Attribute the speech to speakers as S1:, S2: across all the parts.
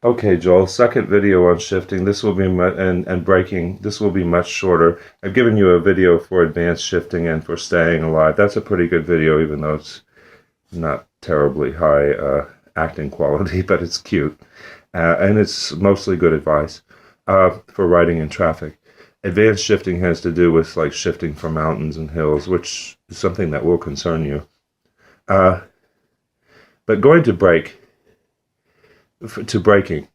S1: Okay, Joel, second video on shifting. This will be and braking. This will be much shorter. I've given you a video for advanced shifting and for staying alive. That's a pretty good video, even though it's not terribly high acting quality, but it's cute. And it's mostly good advice for riding in traffic. Advanced shifting has to do with like shifting from mountains and hills, which is something that will concern you. But going to braking,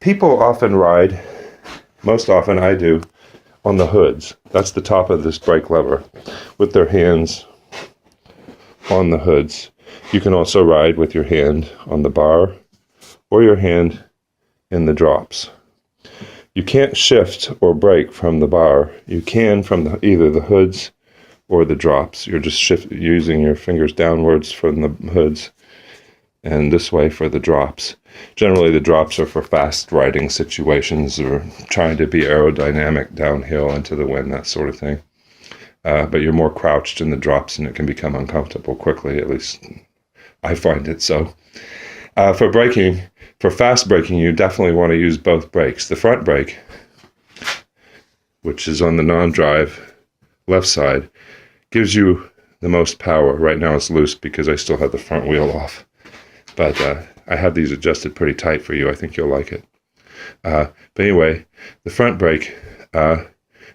S1: people often ride, most often I do, on the hoods. That's the top of this brake lever, with their hands on the hoods. You can also ride with your hand on the bar or your hand in the drops. You can't shift or brake from the bar. You can from either the hoods or the drops. You're just using your fingers downwards from the hoods and this way for the drops. Generally, the drops are for fast riding situations or trying to be aerodynamic downhill into the wind, that sort of thing. But you're more crouched in the drops and it can become uncomfortable quickly, at least I find it so. For braking, for fast braking, you definitely want to use both brakes. The front brake, which is on the non-drive left side, gives you the most power. Right now it's loose because I still have the front wheel off. But I have these adjusted pretty tight for you. I think you'll like it. But anyway, the front brake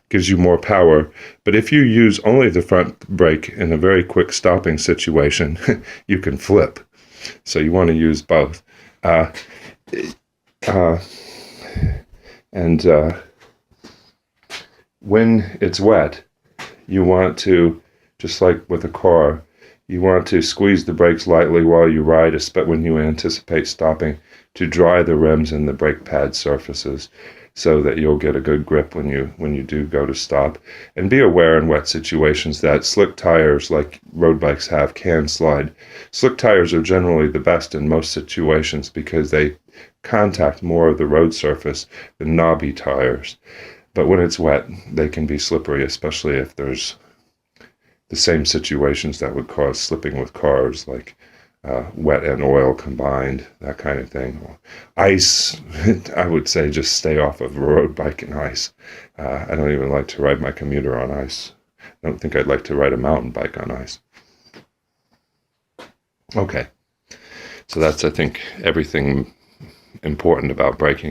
S1: gives you more power. But if you use only the front brake in a very quick stopping situation, you can flip. So you want to use both. When it's wet, you want to, just like with a car, you want to squeeze the brakes lightly while you ride, especially when you anticipate stopping, to dry the rims and the brake pad surfaces so that you'll get a good grip when you do go to stop. And be aware in wet situations that slick tires, like road bikes have, can slide. Slick tires are generally the best in most situations because they contact more of the road surface than knobby tires. But when it's wet, they can be slippery, especially if there's the same situations that would cause slipping with cars, like wet and oil combined, that kind of thing. Ice, I would say just stay off of a road bike and ice. I don't even like to ride my commuter on ice. I don't think I'd like to ride a mountain bike on ice. Okay, so that's, I think, everything important about braking.